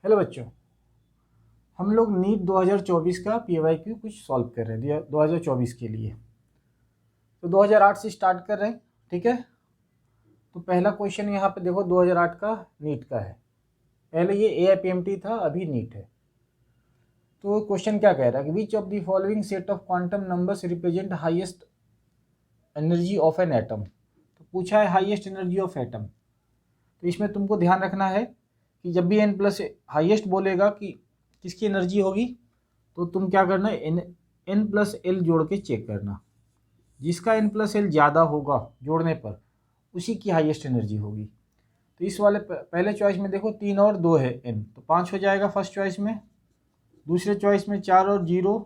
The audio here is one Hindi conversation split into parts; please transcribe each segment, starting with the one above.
हेलो बच्चों, हम लोग नीट 2024 का पीवाईक्यू कुछ सॉल्व कर रहे हैं 2024 के लिए। तो 2008 से स्टार्ट कर रहे हैं, ठीक है। तो पहला क्वेश्चन यहाँ पे देखो 2008 का नीट का है। पहले ये एआईपीएमटी था, अभी नीट है। तो क्वेश्चन क्या कह रहा है कि which of the following set of quantum numbers represent highest energy of an atom. तो पूछा है हाईएस्ट एनर्जी ऑफ एटम। तो इसमें तुमको ध्यान रखना है कि जब भी n प्लस हाईएस्ट बोलेगा कि किसकी एनर्जी होगी, तो तुम क्या करना है, एन प्लस एल जोड़ के चेक करना। जिसका n प्लस एल ज़्यादा होगा जोड़ने पर उसी की हाईएस्ट एनर्जी होगी। तो इस वाले पहले चॉइस में देखो 3 और 2 है n, तो 5 हो जाएगा फर्स्ट चॉइस में। दूसरे चॉइस में 4 और 0,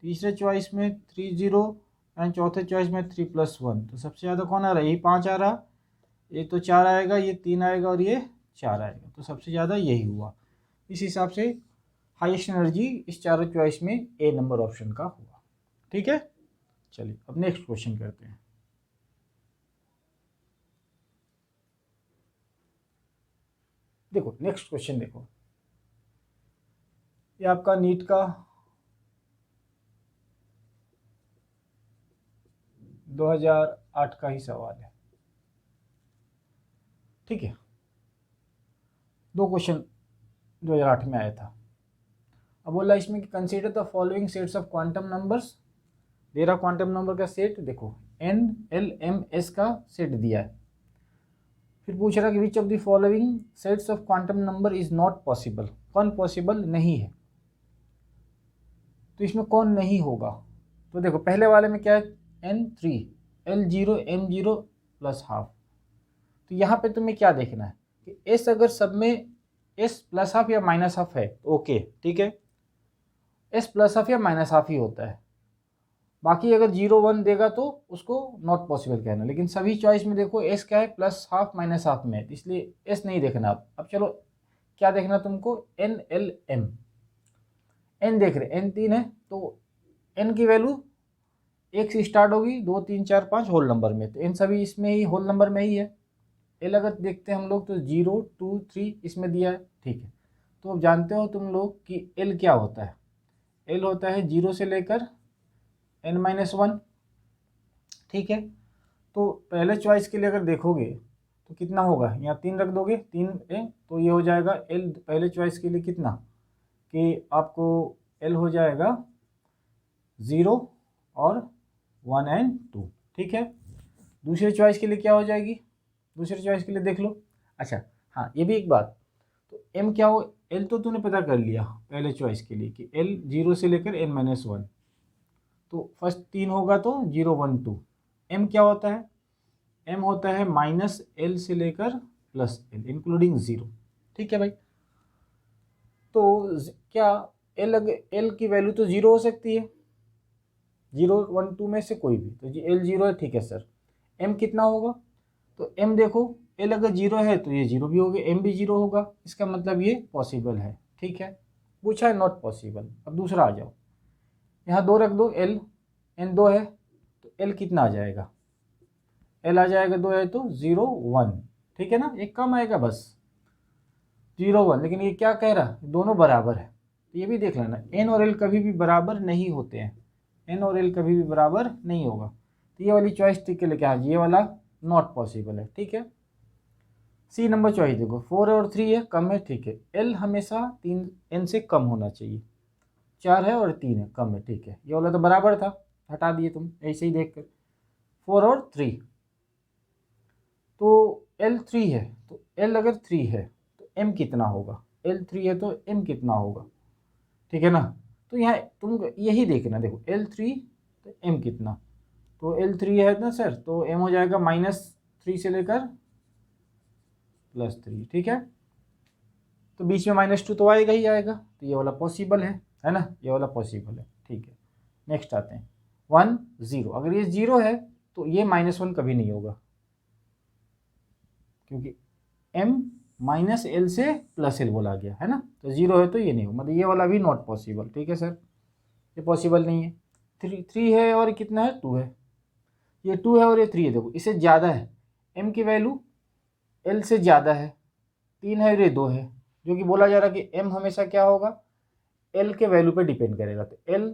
तीसरे चॉइस में 3 0 एंड चौथे चॉइस में 3 + 1। तो सबसे ज़्यादा कौन आ रहा है, यही 5 आ रहा। ये तो 4 आएगा, ये 3 आएगा और ये 4 आएगा। तो सबसे ज़्यादा यही हुआ। इस हिसाब से हाईएस्ट एनर्जी इस चारों चॉइस में ए नंबर ऑप्शन का हुआ। ठीक है, चलिए अब नेक्स्ट क्वेश्चन करते हैं। देखो नेक्स्ट क्वेश्चन देखो, ये आपका नीट का 2008 का ही सवाल है, ठीक है। 2 क्वेश्चन 2008 में आया था। अब बोला इसमें कि consider the following sets of quantum numbers. दे रहा क्वांटम नंबर का सेट, देखो एन एल एम एस का सेट दिया है। फिर पूछ रहा कि which of the following sets of quantum number is not possible. कौन पॉसिबल नहीं है, तो इसमें कौन नहीं होगा। तो देखो पहले वाले में क्या है, n3 l0 m0 + हाफ। तो यहाँ पे तुम्हें क्या देखना है कि s अगर सब में s + हाफ या -हाफ है तो ओके, ठीक है, s + हाफ या -हाफ ही होता है। बाकी अगर 0 1 देगा तो उसको नॉट पॉसिबल कहना। लेकिन सभी चॉइस में देखो s क्या है, +हाफ -हाफ में है, इसलिए s नहीं देखना। अब चलो क्या देखना तुमको, n l m। n देख रहे, n 3 है तो n की वैल्यू 1 से स्टार्ट होगी, 2 3 4 5 होल नंबर में, तो n सभी इसमें ही होल नंबर में ही है। l अगर देखते हैं हम लोग तो 0 2 3 इसमें दिया है, ठीक है। तो अब जानते हो तुम लोग कि l क्या होता है। l होता है 0 से लेकर n-1, ठीक है। तो पहले चॉइस के लिए अगर देखोगे तो कितना होगा, यहाँ 3 रख दोगे, 3 तो ये हो जाएगा l पहले चॉइस के लिए कितना, कि आपको l हो जाएगा 0 और 1 एंड 2, ठीक है। दूसरे चॉइस के लिए क्या हो जाएगी, दूसरे चॉइस के लिए देख लो। अच्छा हाँ, ये भी एक बात, तो m क्या हो, l तो तूने पता कर लिया पहले चॉइस के लिए कि l 0 से लेकर n-1। तो फर्स्ट 3 होगा तो 0 1 2। m क्या होता है, m होता है -l से लेकर +l इंक्लूडिंग 0, ठीक है भाई। तो क्या l की वैल्यू तो 0 हो सकती है, 0 1 2 में से कोई भी, तो जी l 0 है, ठीक है सर। m कितना होगा, तो m देखो l अगर 0 है तो ये 0 भी होगा, m भी 0 होगा, इसका मतलब ये पॉसिबल है, ठीक है। पूछा है नॉट पॉसिबल। अब दूसरा आ जाओ, यहाँ 2 रख दो, l n 2 है तो l कितना आ जाएगा, l आ जाएगा 2 है तो 0 1, ठीक है ना, एक कम आएगा बस 0 1। लेकिन ये क्या कह रहा, दोनों बराबर है, तो ये भी देख लेना, n और l कभी भी बराबर नहीं होते हैं, n और l कभी भी बराबर नहीं होगा। तो ये वाली चॉइस टिक के लेके आ, ये वाला नॉट पॉसिबल है, ठीक है। सी नंबर चॉइस देखो 4 और 3 है, कम है, ठीक है। l हमेशा 3 n से कम होना चाहिए, 4 है और 3 है, कम है, ठीक है। ये वाला तो बराबर था, हटा दिए तुम ऐसे ही देख कर, 4 और 3। तो l 3 है, तो l अगर 3 है तो m कितना होगा, l 3 है तो m कितना होगा, ठीक है ना। तो यहाँ तुम यही देखना, देखो l 3 तो m कितना, तो l 3 है ना सर, तो m हो जाएगा -3 से लेकर +3, ठीक है। तो बीच में -2 तो आएगा ही आएगा, तो ये वाला पॉसिबल है ना, ये वाला पॉसिबल है, ठीक है। नेक्स्ट आते हैं 1 0। अगर ये 0 है तो ये -1 कभी नहीं होगा, क्योंकि m -l से +l बोला गया है ना, तो 0 है तो ये नहीं हो, मतलब ये वाला भी नॉट पॉसिबल, ठीक है सर, ये पॉसिबल नहीं है। 3 है और कितना है, 2 है, ये 2 है और ये 3 है, देखो इससे ज़्यादा है, m की वैल्यू l से ज़्यादा है, 3 है और ये 2 है, जो कि बोला जा रहा है कि m हमेशा क्या होगा, l के वैल्यू पे डिपेंड करेगा। तो l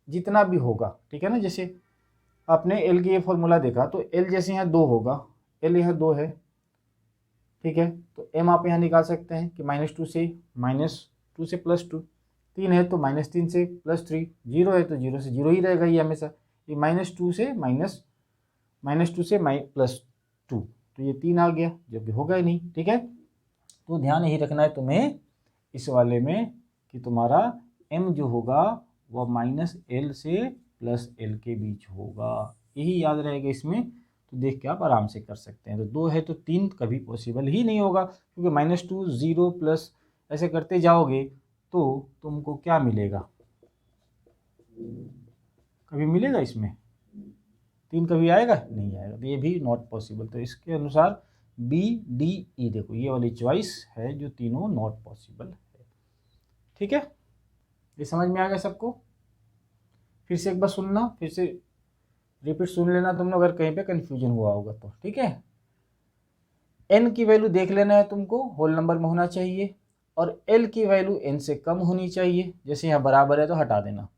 जितना भी होगा, ठीक है ना, जैसे आपने l की ये फॉर्मूला देखा तो l जैसे यहाँ 2 होगा, l यहाँ 2 है, ठीक है, तो m आप यहाँ निकाल सकते हैं कि -2 से -2 से +2, 3 है तो -3 से +3, 0 है तो 0 से 0 ही रहेगा ये हमेशा। ये -2 से +2, तो ये 3 आ गया, जो कि होगा ही नहीं, ठीक है। तो ध्यान यही रखना है तुम्हें इस वाले में कि तुम्हारा m जो होगा वह -l से +l के बीच होगा, यही याद रहेगा इसमें। तो देख के आप आराम से कर सकते हैं। तो 2 है तो 3 कभी पॉसिबल ही नहीं होगा, क्योंकि -2 0 प्लस ऐसे करते जाओगे तो तुमको क्या मिलेगा, कभी मिलेगा इसमें 3 कभी आएगा नहीं आएगा, तो ये भी नॉट पॉसिबल। तो इसके अनुसार B D E देखो ये वाली चॉइस है जो तीनों नॉट पॉसिबल है, ठीक है। ये समझ में आ गया सबको? फिर से एक बार सुनना, फिर से रिपीट सुन लेना तुम लोग, अगर कहीं पे कन्फ्यूजन हुआ होगा तो, ठीक है। n की वैल्यू देख लेना है तुमको, होल नंबर में होना चाहिए, और l की वैल्यू n से कम होनी चाहिए, जैसे यहाँ बराबर है तो हटा देना,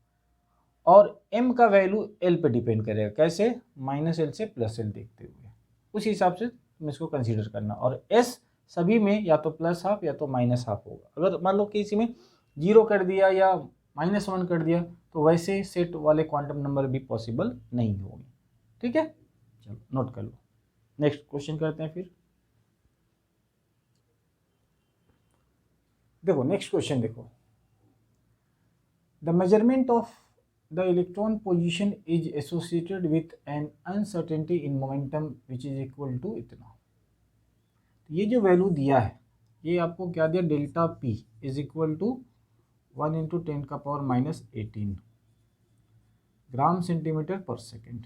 और m का वैल्यू l पे डिपेंड करेगा, कैसे, -l से +l देखते हुए, उस हिसाब से तुम इसको कंसीडर करना। और s सभी में या तो +½ या तो -½ होगा। अगर मान लो किसी में 0 कर दिया या -1 कर दिया तो वैसे सेट वाले क्वांटम नंबर भी पॉसिबल नहीं होंगे, ठीक है। चलो नोट कर लो, नेक्स्ट क्वेश्चन करते हैं फिर। देखो नेक्स्ट क्वेश्चन देखो, the measurement of the electron position is associated with an uncertainty in momentum which is equal to इतना। ये जो वैल्यू दिया है ये आपको क्या दिया, delta P is equal to 1 × 10⁻18 gram centimetre per second.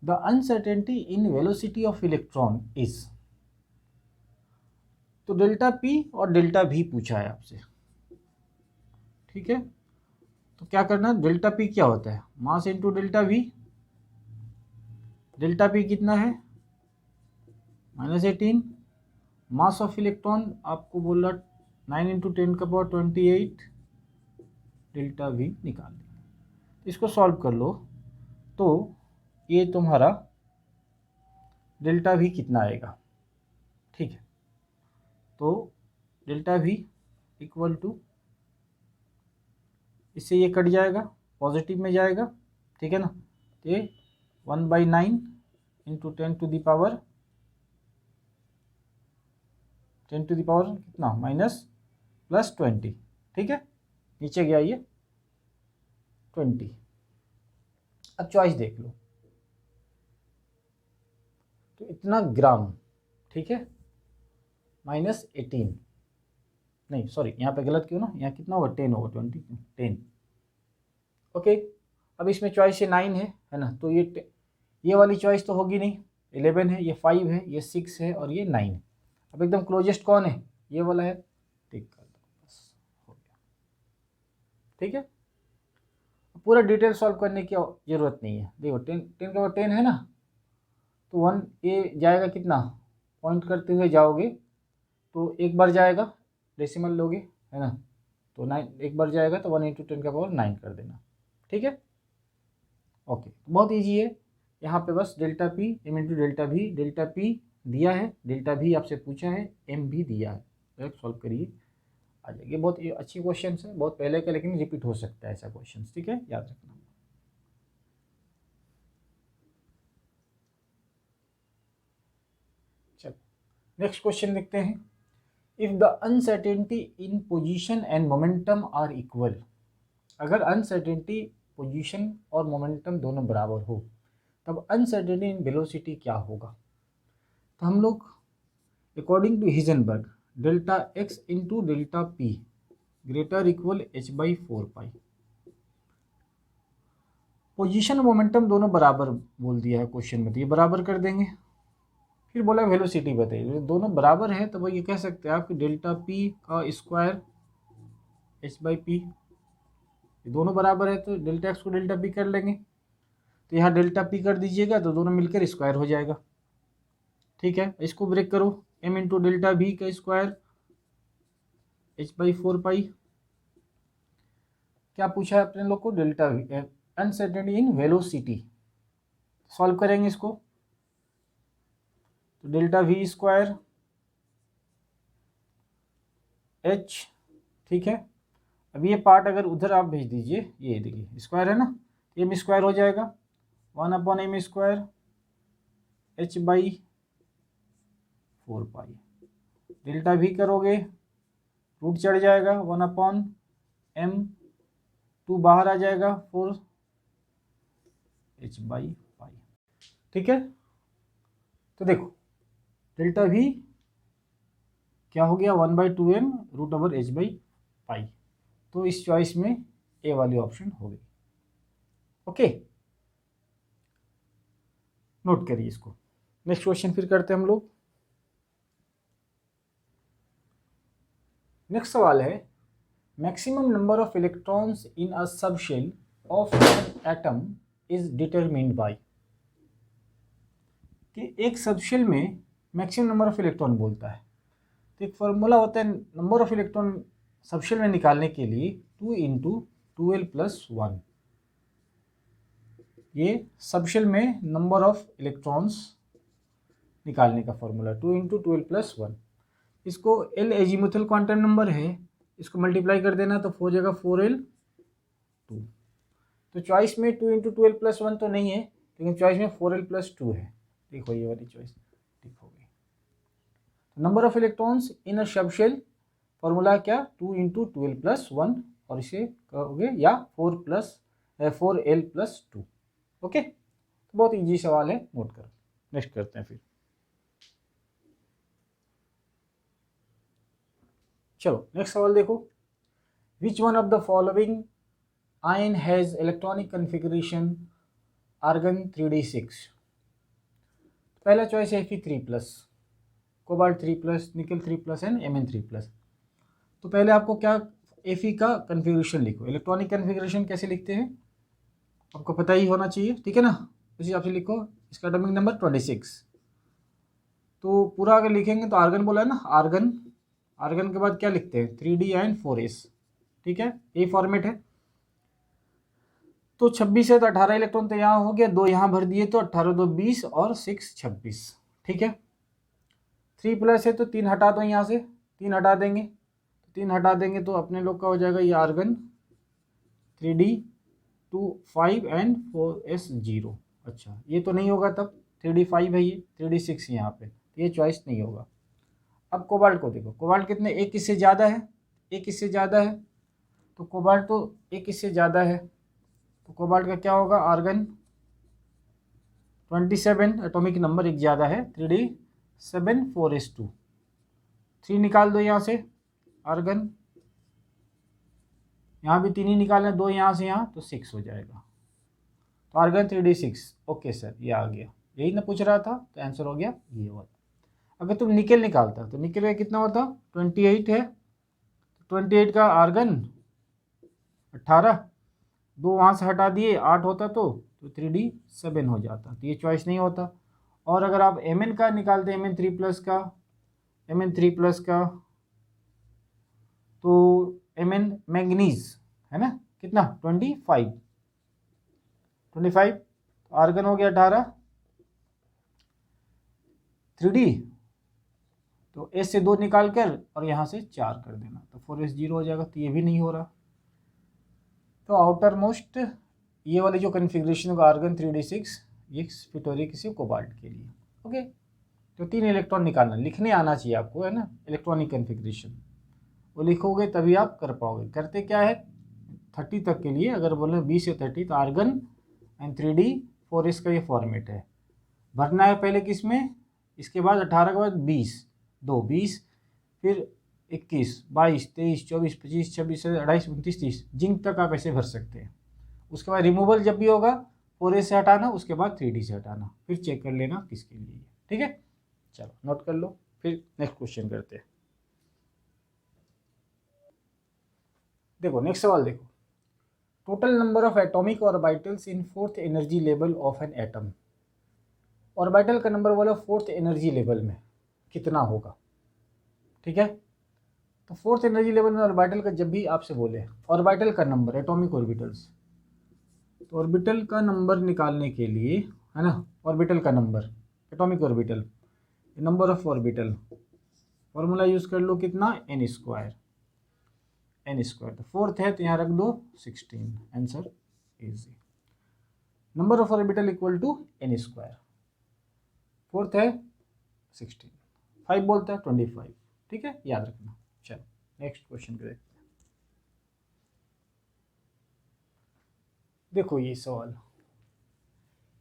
The uncertainty in velocity of electron is, तो डेल्टा P और डेल्टा V पूछा है आपसे, ठीक है। तो क्या करना, डेल्टा P क्या होता है, mass into delta V। Delta P कितना है, -18, मास ऑफ इलेक्ट्रॉन आपको बोला 9 × 10⁻28, डेल्टा V निकाल देंगे। इसको सॉल्व कर लो तो ये तुम्हारा डेल्टा V कितना आएगा, ठीक है। तो डेल्टा V इक्वल टू, इससे ये कट जाएगा, पॉजिटिव में जाएगा, ठीक है ना। तो ये 1/9 × 10 टू द पावर कितना, -+20, ठीक है, नीचे गया ये 20। अब चॉइस देख लो, तो इतना ग्राम, ठीक है, -18, नहीं सॉरी यहाँ पे गलत क्यों ना, यहाँ कितना होगा 10 होगा, 20 10, ओके। अब इसमें चॉइस ये 9 है ना, तो ये वाली चॉइस तो होगी नहीं, 11 है, ये 5 है, ये 6 है और ये 9 है। अब एकदम क्लोजेस्ट कौन है, ये वाला है, टिक कर दो, बस हो गया, ठीक है। पूरा डिटेल सॉल्व करने की जरूरत नहीं है। देखो 10 का 10 है ना, तो 1 ये जाएगा कितना, पॉइंट करते हुए जाओगे तो एक बार जाएगा, डेसिमल लोगे है ना, तो 9 एक बार जाएगा तो 1 × 10⁻9 कर देना, ठीक है, ओके। बहुत ईजी है, यहाँ पे बस delta P m × delta V, delta P दिया है, डेल्टा V आपसे पूछा है, m भी दिया है, डायरेक्ट सॉल्व करिए आ जाएगी। बहुत अच्छी क्वेश्चन है, बहुत पहले का, लेकिन रिपीट हो सकता है ऐसा क्वेश्चन, ठीक है, याद रखना। चलो नेक्स्ट क्वेश्चन देखते हैं। If the uncertainty in position and momentum are equal, अगर अनसर्टेनिटी पोजीशन और मोमेंटम दोनों बराबर हो तब अनसर्टेनिटी इन वेलोसिटी क्या होगा। तो हम लोग according to Heisenberg delta x × delta P greater equal h/4π, position और मोमेंटम दोनों बराबर बोल दिया है क्वेश्चन में, तो ये बराबर कर देंगे। फिर बोला वेलोसिटी बताइए, दोनों बराबर है तो वो ये कह सकते हैं आप कि डेल्टा P का स्क्वायर h/P, ये दोनों बराबर है तो डेल्टा x को डेल्टा P कर लेंगे, तो यहाँ डेल्टा P कर दीजिएगा तो दोनों मिलकर स्क्वायर हो जाएगा, ठीक है। इसको ब्रेक करो, m इंटू डेल्टा v का स्क्वायर h/4 क्या पूछा है अपने लोग को? Delta we, uncertainty in velocity. Solve करेंगे इसको, तो डेल्टा वी स्क्वायर h, ठीक है। अब ये पार्ट अगर उधर आप भेज दीजिए, ये देखिए स्क्वायर है ना, एम स्क्वायर हो जाएगा 1/m² h/4 डेल्टा वी करोगे रूट चढ़ जाएगा 1/m, 2 बाहर आ जाएगा 4 h/π, ठीक है। तो देखो डेल्टा वी क्या हो गया 1/2m √h/π, तो इस चॉइस में ए वाली ऑप्शन हो गई। ओके, नोट करिए इसको। नेक्स्ट क्वेश्चन फिर करते हैं हम लोग। नेक्स्ट सवाल है maximum number of electrons in a subshell of an atom is determined bye, कि एक सबशेल में मैक्सिमम नंबर ऑफ इलेक्ट्रॉन बोलता है, तो एक फॉर्मूला होता है नंबर ऑफ इलेक्ट्रॉन सबशेल में निकालने के लिए 2 × 12+1। ये सबशेल में नंबर ऑफ इलेक्ट्रॉन्स निकालने का फॉर्मूला 2 × 12+1। इसको L एजीमुथल क्वांटम नंबर है, इसको मल्टीप्लाई कर देना तो हो जाएगा 4l2। तो चॉइस में 2 × 12+1 तो नहीं है, लेकिन चॉइस में 4l+2 है। देखो ये वाली चॉइस ठीक हो गई। Number of electrons in a subshell formula क्या 2 × 12+1, और इसे कहोगे या 4l+2। ओके, तो बहुत इजी सवाल है, नोट करो। नेक्स्ट करते हैं फिर। चलो नेक्स्ट सवाल देखो। Which one of the following ion has electronic configuration argon 3d6। पहला चॉइस है Fe3+, कोबाल्ट 3+, निकल 3+ एंड Mn3+। तो पहले आपको क्या Fe का कन्फिगरेशन लिखो। इलेक्ट्रॉनिक कन्फिगरेशन कैसे लिखते हैं आपको पता ही होना चाहिए, ठीक है ना। उसी हिसाब से लिखो। इसका एटॉमिक नंबर 26। तो पूरा अगर लिखेंगे तो आर्गन बोला है ना, आर्गन, आर्गन के बाद क्या लिखते हैं 3d एंड 4s, ठीक है, ये फॉर्मेट है। तो 26 है तो 18 इलेक्ट्रॉन तो यहाँ हो गया, 2 यहाँ भर दिए तो 18 2 20 और 6 26, ठीक है। 3+ है तो 3 हटा दो, यहाँ से 3 हटा देंगे, 3 हटा देंगे तो अपने लोग का हो जाएगा ये आर्गन 3d 2 5 एंड 4s 0। अच्छा ये तो नहीं होगा, तब 3d 5 है, ये 3d 6 यहाँ पे, ये चॉइस नहीं होगा। अब कोबाल्ट को देखो, कोबाल्ट कितने, एक इससे ज़्यादा है, एक इससे ज़्यादा है, तो कोबाल्ट तो एक इससे ज़्यादा है, तो कोबाल्ट का क्या होगा आर्गन 27, एटॉमिक नंबर एक ज़्यादा है 3d 7 4s2। 3 निकाल दो यहाँ से, आर्गन यहाँ भी 3 ही निकालना, 2 यहाँ से यहाँ तो 6 हो जाएगा, तो आर्गन 3d 6। ओके सर ये आ गया, यही ना पूछ रहा था, तो आंसर हो गया ये वाला। अगर तुम निकेल निकालता तो निकेल का कितना होता 28 है, 28 का आर्गन 18, 2 वहाँ से हटा दिए 8 होता तो 3d 7 हो जाता, तो ये चॉइस नहीं होता। और अगर आप Mn का निकालते Mn3+ का, Mn3+ का तो Mn मैंगनीज है ना, कितना 25, आर्गन हो गया 18, 3d तो S से 2 निकाल कर और यहाँ से 4 कर देना, तो 4s 0 हो जाएगा, तो ये भी नहीं हो रहा। तो आउटर मोस्ट ये वाली जो कन्फिग्रेशन होगा आर्गन 3d 6, ये फिट हो रही है किसी कोबाल्ट के लिए। ओके, तो 3 इलेक्ट्रॉन निकालना, लिखने आना चाहिए आपको, है ना, इलेक्ट्रॉनिक कन्फिग्रेशन वो लिखोगे तभी आप कर पाओगे। करते क्या है 30 तक के लिए, अगर बोले 20 से 30 तो आर्गन एंड 3d 4s का ये फॉर्मेट है। भरना है पहले किस में, इसके बाद 18 के बाद 20, 2 20, फिर 21 22 23 24 25 26 28 29 30, जिंक तक आप ऐसे भर सकते हैं। उसके बाद रिमूवल जब भी होगा 4s से हटाना, उसके बाद 3d से हटाना, फिर चेक कर लेना किसके लिए, ठीक है। चलो नोट कर लो, फिर नेक्स्ट क्वेश्चन करते हैं। देखो नेक्स्ट सवाल देखो। Total number of atomic orbitals in 4th energy level of an atom. Orbital का नंबर बोला 4th एनर्जी लेवल में, कितना होगा, ठीक है। तो फोर्थ एनर्जी लेवल में ऑर्बिटल का जब भी आपसे बोले ऑर्बिटल का नंबर, एटॉमिक ऑर्बिटल्स, तो ऑर्बिटल का नंबर निकालने के लिए, है ना, ऑर्बिटल का number, atomic orbital, number of orbital, formula use कर लो कितना, एन स्क्वायर, एन स्क्वायर। तो फोर्थ है तो यहाँ रख दो 16, answer easy. Number of orbital equal to n square, fourth है 16, 5 बोलता है 25, ठीक है, याद रखना। चलो नेक्स्ट क्वेश्चन को देखते हैं। देखो ये सवाल,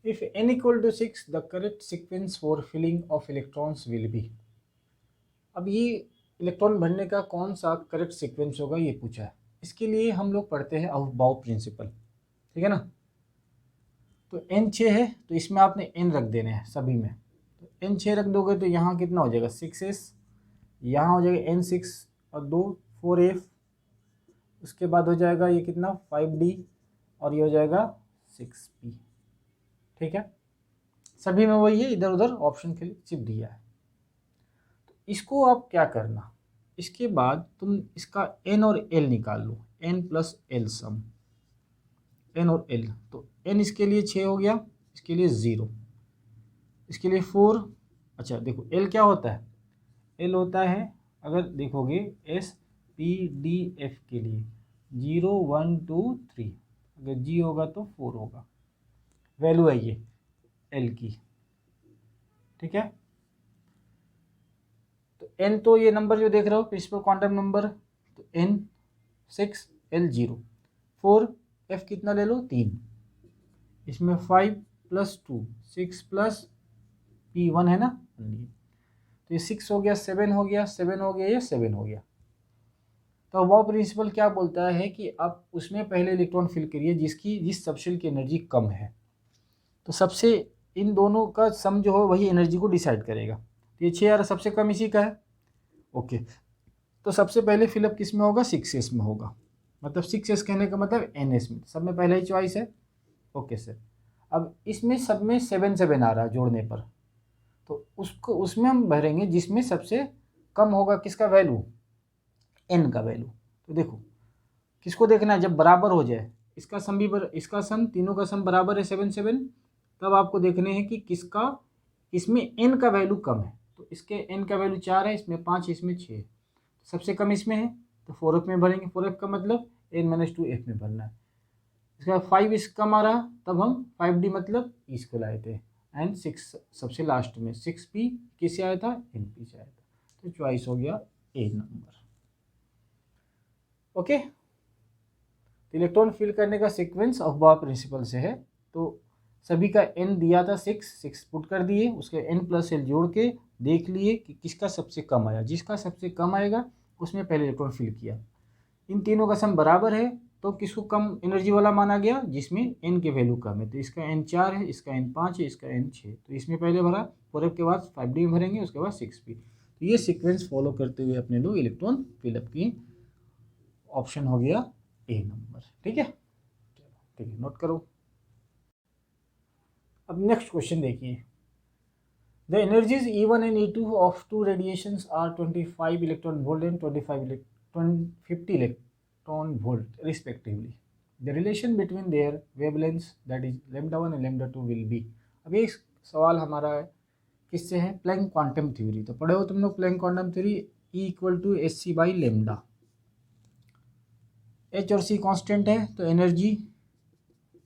if n equal to 6 the correct sequence for filling of electrons will be. अब ये इलेक्ट्रॉन भरने का कौन सा करेक्ट सीक्वेंस होगा ये पूछा है। इसके लिए हम लोग पढ़ते हैं अफबाउ प्रिंसिपल, ठीक है ना। तो n 6 है तो इसमें आपने n रख देने हैं सभी में, तो n 6 रख दोगे तो यहाँ कितना हो जाएगा 6s, यहाँ हो जाएगा n 6 और 2 4f, उसके बाद हो जाएगा ये कितना 5d और ये हो जाएगा 6p, ठीक है। सभी में वही है, इधर उधर ऑप्शन के लिए चिप दिया है। तो इसको आप क्या करना, इसके बाद तुम इसका n और l निकाल लो, n प्लस l सम, n और l। तो n इसके लिए 6 हो गया, इसके लिए 0, इसके लिए 4। अच्छा देखो l क्या होता है, l होता है अगर देखोगे s p d f के लिए 0 1 2 3, अगर g होगा तो 4 होगा, वैल्यू है ये l की, ठीक है। तो n तो ये नंबर जो देख रहे हो प्रिंसिपल क्वांटम नंबर, तो n 6 l 0, 4 f कितना ले लो 3, इसमें 5 प्लस 2 6 प्लस p 1 है ना, तो ये 6 हो गया, 7 हो गया, 7 हो गया, ये 7 हो गया। तो वो प्रिंसिपल क्या बोलता है कि आप उसमें पहले इलेक्ट्रॉन फिल करिए जिस सबशेल की एनर्जी कम है। तो सबसे इन दोनों का सम जो हो वही एनर्जी को डिसाइड करेगा। तो ये 6 यार सबसे कम इसी का है, ओके। तो सबसे पहले फिलअप किस में होगा 6s में होगा, मतलब 6s कहने का मतलब ns में, सब में पहला ही चॉइस है, ओके सर। अब इसमें सब में 7 7 आ रहा है जोड़ने पर, तो उसको उसमें हम भरेंगे जिसमें सबसे कम होगा किसका वैल्यू, n का वैल्यू। तो देखो किसको देखना है, जब बराबर हो जाए, इसका सम भी इसका सम, तीनों का सम बराबर है 7 7, तब आपको देखने हैं कि किसका इसमें n का वैल्यू कम है। तो इसके n का वैल्यू 4 है, इसमें 5, इसमें 6, सबसे कम इसमें है तो 4f में भरेंगे, 4f का मतलब n-2f में भरना है। इसका 5 इस कम आ रहा, तब हम 5d मतलब इसको लाए थे, एंड 6 सबसे लास्ट में 6p किससे आया था, np से आया था। तो चॉइस हो गया ए नंबर, ओके। तो इलेक्ट्रॉन फिल करने का सीक्वेंस अफबाउ प्रिंसिपल से है। तो सभी का n दिया था 6 पुट कर दिए, उसके n प्लस l जोड़ के देख लिए कि किसका सबसे कम आया, जिसका सबसे कम आएगा उसमें पहले इलेक्ट्रॉन फिल किया। इन तीनों का सम बराबर है तो किसको कम एनर्जी वाला माना गया, जिसमें n के वैल्यू कम है। तो इसका n 4 है, इसका n 5 है, इसका n 6, तो इसमें पहले भरा, 4f के बाद 5d में भरेंगे, उसके बाद 6p। तो ये सीक्वेंस फॉलो करते हुए अपने लोग इलेक्ट्रॉन फिलअप की, ऑप्शन हो गया ए नंबर, ठीक है। चलो ठीक है, नोट करो। अब नेक्स्ट क्वेश्चन देखिए, the energies E1 and E2 of two radiations are 25 electron volt and 50 electron volt respectively. The relation between their wavelengths that is λ1 and λ2 will be. अब ये सवाल हमारा है किससे है, प्लैंक क्वांटम थ्योरी। तो पढ़े हो तुम लोग Planck quantum theory, E equal to hc by lambda, h और c कांस्टेंट है, तो energy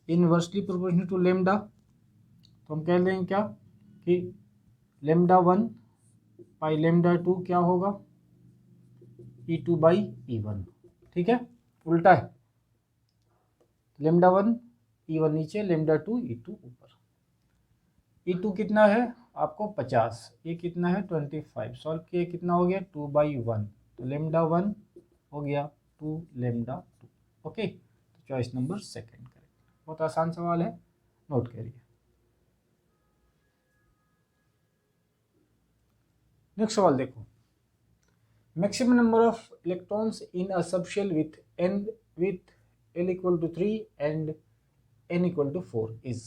inversely proportional to lambda. तो हम कह लेंगे क्या कि λ1 बाई λ2 क्या होगा, E2 बाई E1, ठीक है, उल्टा है, λ1 E1 नीचे, λ2 E2 ऊपर। E2 कितना है आपको 50, ये कितना है 25, सॉल्व किए कितना हो गया 2/1, तो λ1 हो गया 2 λ2, ओके। तो चॉइस नंबर सेकंड करेक्ट, बहुत आसान सवाल है, नोट करिए। नेक्स्ट सवाल देखो, maximum number of electrons in a subshell with l equal to 3 and n equal to 4 is.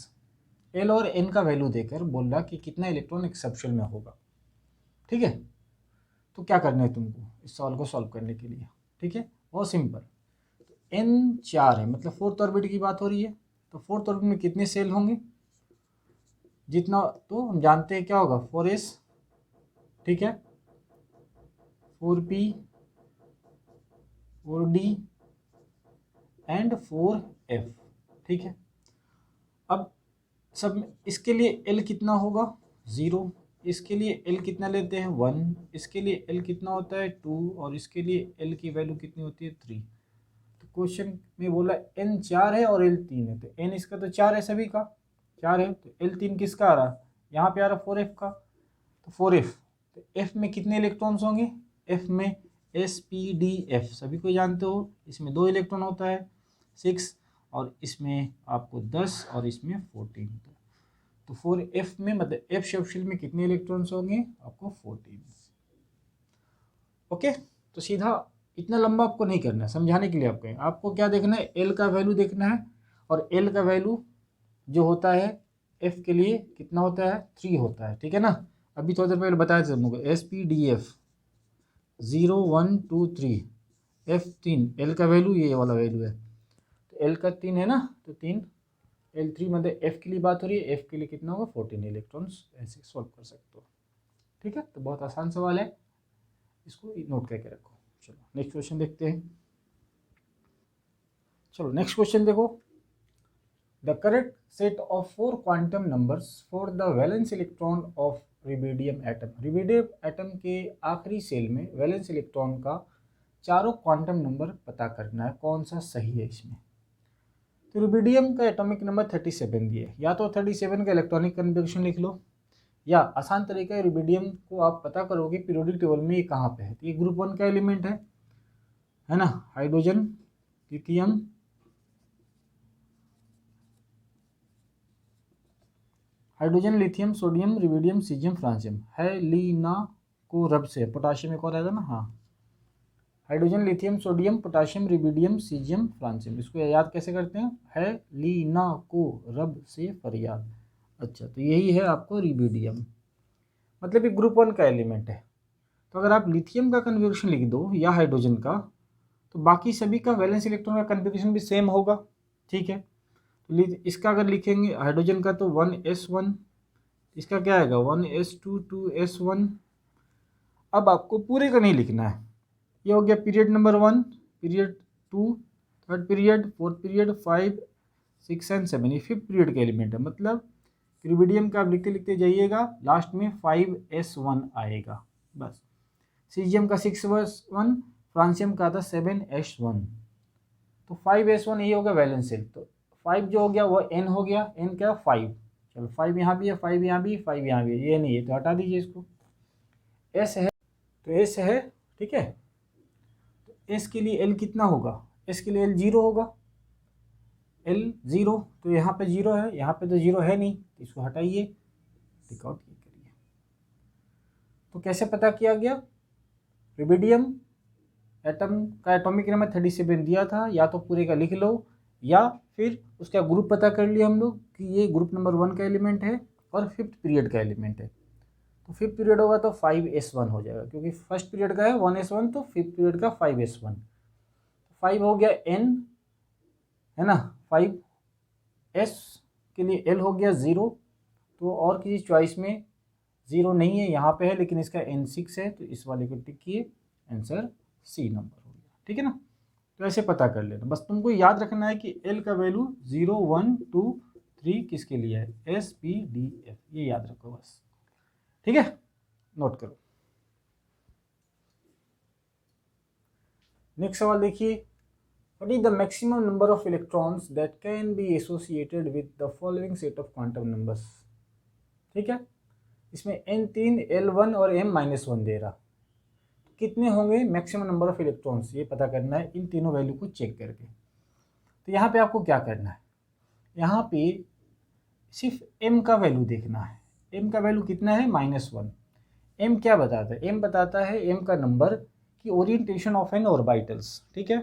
l और n का वैल्यू देकर बोल रहा कि कितना इलेक्ट्रॉन एक सबशेल में होगा। ठीक है। तो क्या करना है तुमको इस सवाल को सॉल्व करने के लिए, ठीक है, बहुत सिंपल। तो n 4 है, मतलब फोर्थ ऑर्बिट की बात हो रही है, तो फोर्थ ऑर्बिट में कितने सेल होंगे, जितना तो हम जानते हैं क्या होगा 4s, ठीक है, 4p 4d एंड 4f, ठीक है। अब सब इसके लिए l कितना होगा 0, इसके लिए l कितना लेते हैं 1, इसके लिए l कितना होता है 2, और इसके लिए l की वैल्यू कितनी होती है 3। तो क्वेश्चन में बोला n 4 है और l 3 है, तो n इसका तो 4 है, सभी का 4 है, तो l 3 किसका आ रहा, यहाँ पे आ रहा 4f का, तो 4f, तो f में कितने इलेक्ट्रॉन्स होंगे, f में sp,d,f सभी को जानते हो, इसमें 2 इलेक्ट्रॉन होता है 6, और इसमें आपको 10 और इसमें 14, तो 4f में मतलब f शेल में कितने इलेक्ट्रॉन्स होंगे आपको 14। ओके, तो सीधा इतना लंबा आपको नहीं करना है, समझाने के लिए आपको क्या देखना है, l का वैल्यू देखना है, और l का वैल्यू जो होता है f के लिए कितना होता है 3 होता है, ठीक है ना। अभी थोड़ी देर पहले बताया था तुमको SP,D,F 0 1 2 3, f 3, l का वैल्यू ये वाला वैल्यू है, तो l का 3 है ना, तो 3 L3 मतलब f के लिए बात हो रही है, f के लिए कितना होगा 14 इलेक्ट्रॉन्स, ऐसे सॉल्व कर सकते हो, ठीक है। तो बहुत आसान सवाल है, इसको नोट करके रखो। चलो नेक्स्ट क्वेश्चन देखते हैं। चलो नेक्स्ट क्वेश्चन देखो, the correct set of 4 quantum numbers for the valence electron of rubidium atom. Rubidium atom के आखिरी सेल में वैलेंस इलेक्ट्रॉन का चारों क्वांटम नंबर पता करना है, कौन सा सही है इसमें। तो रुबिडियम का एटॉमिक नंबर 37 दिए, या तो 37 का इलेक्ट्रॉनिक कन्फिग्रेशन लिख लो, या आसान तरीका है रुबिडियम को आप पता करोगे पीरियोडिक टेबल में ये कहाँ पे है, तो ये ग्रुप 1 का एलिमेंट है ना, hydrogen lithium sodium rubidium caesium francium है, लीना को रब से पोटाशियम एक और आएगा ना, हाँ, hydrogen lithium sodium potassium rubidium caesium francium, इसको याद कैसे करते हैं, है लीना को रब से फरियाद। अच्छा, तो यही है आपको रुबिडियम, मतलब ये ग्रुप 1 का एलिमेंट है। तो अगर आप लिथियम का कन्फिग्रेशन लिख दो या हाइड्रोजन का, तो बाकी सभी का वैलेंस इलेक्ट्रॉन का कन्फिग्रेशन भी सेम होगा, ठीक है। तो इसका अगर लिखेंगे हाइड्रोजन का तो 1s1, इसका क्या आएगा 1s2 2s1। अब आपको पूरे का नहीं लिखना है, ये हो गया period number 1, period 2, third period, fourth period, 5 6 and 7, ये 5th पीरियड का एलिमेंट है, मतलब रुबिडियम का आप लिखते लिखते जाइएगा, लास्ट में 5s1 आएगा बस। सीजियम का 6s1, फ्रांसियम का था 7s1, तो 5s1 ये होगा वैलेंस सेल, तो 5 जो हो गया वो n हो गया, n क्या 5, चलो 5 यहाँ भी है, 5 यहाँ भी, 5 यहाँ भी है, ये नहीं है तो हटा दीजिए इसको। s है तो s है, ठीक है, तो s के लिए l कितना होगा, s के लिए l 0 होगा, l 0, तो यहाँ पे 0 है, यहाँ पे तो 0 है नहीं, तो इसको हटाइए, टिक आउट करिए। तो कैसे पता किया गया, रुबिडियम एटम का एटॉमिक नंबर 37 दिया था, या तो पूरे का लिख लो, या फिर उसका ग्रुप पता कर लिया हम लोग कि ये ग्रुप नंबर 1 का एलिमेंट है और 5th पीरियड का एलिमेंट है, तो 5th पीरियड होगा तो 5s1 हो जाएगा, क्योंकि फर्स्ट पीरियड का है 1s1, तो 5th पीरियड का 5s1, 5 हो गया n, है ना, 5s के लिए l हो गया 0, तो और किसी चॉइस में 0 नहीं है, यहाँ पे है, लेकिन इसका n6 है, तो इस वाले को टिक किए, आंसर सी नंबर हो गया, ठीक है ना। तो ऐसे पता कर लेना, बस तुमको याद रखना है कि l का वैल्यू 0 1 2 3 किसके लिए है, SP,D,F, ये याद रखो बस, ठीक है, नोट करो। नेक्स्ट सवाल देखिए, what is the maximum number of electrons that can be associated with the following set of quantum numbers, ठीक है। इसमें n3 l1 और m-1 दे रहा, कितने होंगे मैक्सिमम नंबर ऑफ इलेक्ट्रॉन्स, ये पता करना है इन तीनों वैल्यू को चेक करके। तो यहाँ पे आपको क्या करना है, यहाँ पे सिर्फ m का वैल्यू देखना है, m का वैल्यू कितना है -1। m क्या बताता है, m बताता है m का नंबर की ओरिएंटेशन ऑफ एन ऑर्बिटल्स, ठीक है।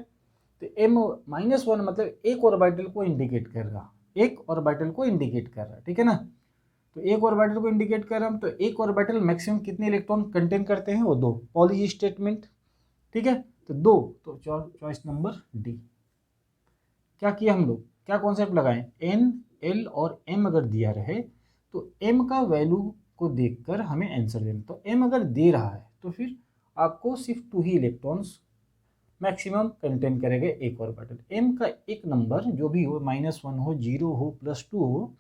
तो m-1 मतलब एक ऑर्बिटल को इंडिकेट कर रहा, एक ऑर्बिटल को इंडिकेट कर रहा, ठीक है ना। तो एक ऑर्बिटल को इंडिकेट कर रहे हैं हम, तो एक ऑर्बिटल मैक्सिमम कितने इलेक्ट्रॉन कंटेन करते हैं, वो 2, पॉली स्टेटमेंट, ठीक है, तो 2, तो चॉइस नंबर डी। क्या किया हम लोग, क्या कॉन्सेप्ट लगाए, एन, एल और एम अगर दिया रहे तो एम का वैल्यू को देखकर हमें आंसर देना। तो एम अगर दे रहा है तो फिर आपको सिर्फ 2 ही इलेक्ट्रॉन्स मैक्सिमम कंटेन करेगा एक ऑर्बिटल। एम का एक नंबर जो भी हो, -1 हो, 0 हो, +2 हो,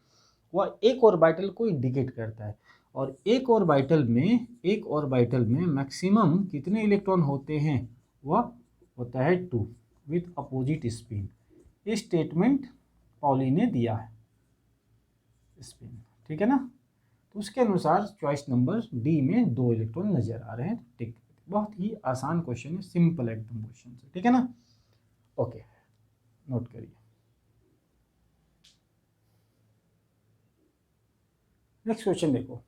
वह एक ऑर्बिटल को इंडिकेट करता है। और एक ऑर्बिटल में मैक्सिमम कितने इलेक्ट्रॉन होते हैं, वह होता है 2 विथ अपोजिट स्पिन। ये स्टेटमेंट पॉली ने दिया है स्पिन, ठीक है ना। तो उसके अनुसार चॉइस नंबर डी में 2 इलेक्ट्रॉन नजर आ रहे हैं, टिक। बहुत ही आसान क्वेश्चन है, सिंपल एकदम क्वेश्चन है, ठीक है ना। ओके, नोट करिए। नेक्स्ट क्वेश्चन देखो,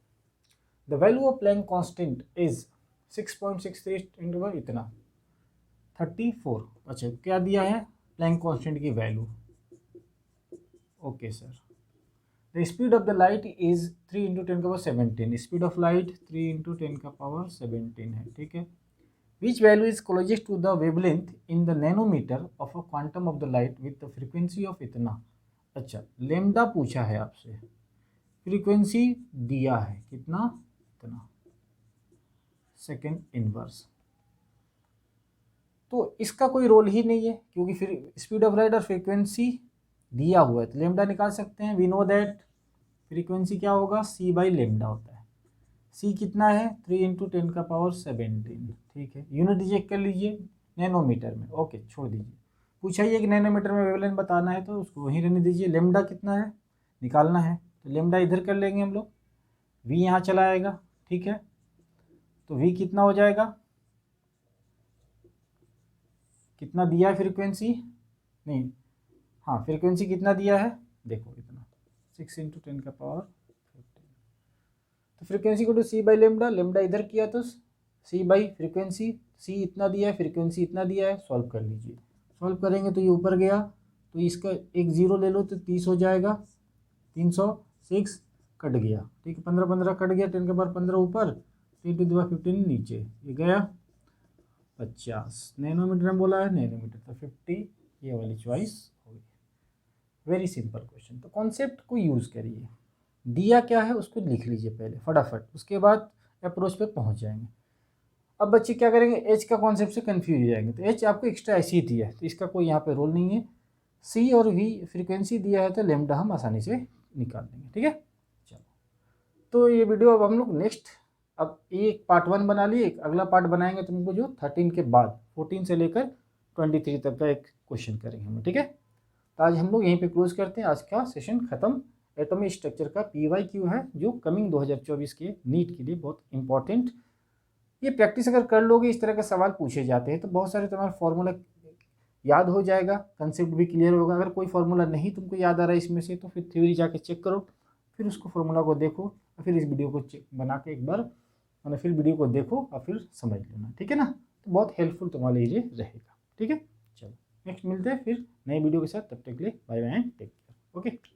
the value of Planck constant is 6.63 इतना 34। अच्छा, क्या दिया है, प्लैंक कांस्टेंट की वैल्यू। Okay sir, the speed of the light is 3 × 10⁻17। Speed of light 3 × 10⁻17 है, ठीक है। Which value is closest to the wavelength in the nanometer of a quantum of the light with the frequency of इतना। अच्छा, लेमडा पूछा है आपसे, फ्रीक्वेंसी दिया है कितना, इतना, सेकेंड इनवर्स। तो इसका कोई रोल ही नहीं है, क्योंकि फिर स्पीड ऑफ लाइट और फ्रीक्वेंसी दिया हुआ है, तो लेमडा निकाल सकते हैं। वी नो दैट फ्रीक्वेंसी क्या होगा, c बाई लेमडा होता है। c कितना है, 3 × 10⁻17, ठीक है। यूनिट चेक कर लीजिए नैनोमीटर में। ओके, छोड़ दीजिए, पूछा ही है कि नैनोमीटर में वेवलेंथ बताना है, तो उसको वहीं रहने दीजिए। लेमडा कितना है निकालना है, तो लेमडा इधर कर लेंगे हम लोग, v यहाँ चला आएगा, ठीक है। तो v कितना हो जाएगा, कितना दिया है फ्रीक्वेंसी, नहीं, हाँ फ्रीक्वेंसी कितना दिया है, देखो इतना 6 × 10⁻15। तो फ्रीक्वेंसी को तो c बाई लेमडा, लेमडा इधर किया तो c बाई फ्रीक्वेंसी, c इतना दिया है, फ्रीक्वेंसी इतना दिया है, सॉल्व कर लीजिए। सॉल्व करेंगे तो ये ऊपर गया, तो इसका एक 0 ले लो तो 30 हो जाएगा, 306 कट गया, ठीक है। 15 15 कट गया, 10⁻15 ऊपर, 10⁻15 नीचे, ये गया 50। नैनोमीटर में बोला है, नैनोमीटर तो 50, ये वाली चॉइस होगी। Very simple question. तो कॉन्सेप्ट को यूज़ करिए, दिया क्या है उसको लिख लीजिए पहले फटाफट, उसके बाद अप्रोच पे पहुंच जाएंगे। अब बच्चे क्या करेंगे, एच का कॉन्सेप्ट से कंफ्यूज हो जाएंगे। तो एच आपको एक्स्ट्रा ऐसी ही दिया है, तो इसका कोई यहाँ पे रोल नहीं है। सी और वी फ्रीक्वेंसी दिया है, तो लेमडा हम आसानी से निकाल देंगे, ठीक है। चलो, तो ये वीडियो अब हम लोग नेक्स्ट, अब एक पार्ट 1 बना लिए, एक अगला पार्ट बनाएंगे तुमको जो 13 के बाद 14 से लेकर 23 तक का एक क्वेश्चन करेंगे हम, ठीक है। तो आज हम लोग यहीं पे क्लोज करते हैं, आज का सेशन खत्म। एटॉमिक स्ट्रक्चर का PYQ है, जो कमिंग 2024 के नीट के लिए बहुत इंपॉर्टेंट। ये प्रैक्टिस अगर कर लोगे, इस तरह के सवाल पूछे जाते हैं तो बहुत सारे तुम्हारा फॉर्मूला याद हो जाएगा, कंसेप्ट भी क्लियर होगा। अगर कोई फार्मूला नहीं तुमको याद आ रहा है इसमें से, तो फिर थ्योरी जाके चेक करो, फिर उसको फार्मूला को देखो, और फिर इस वीडियो को चेक बना के एक बार, और फिर वीडियो को देखो और फिर समझ लेना, ठीक है ना। तो बहुत हेल्पफुल तुम्हारे लिए रहेगा, ठीक है। चलो, नेक्स्ट मिलते हैं फिर नए वीडियो के साथ, तब तक के लिए bye bye and take care, okay.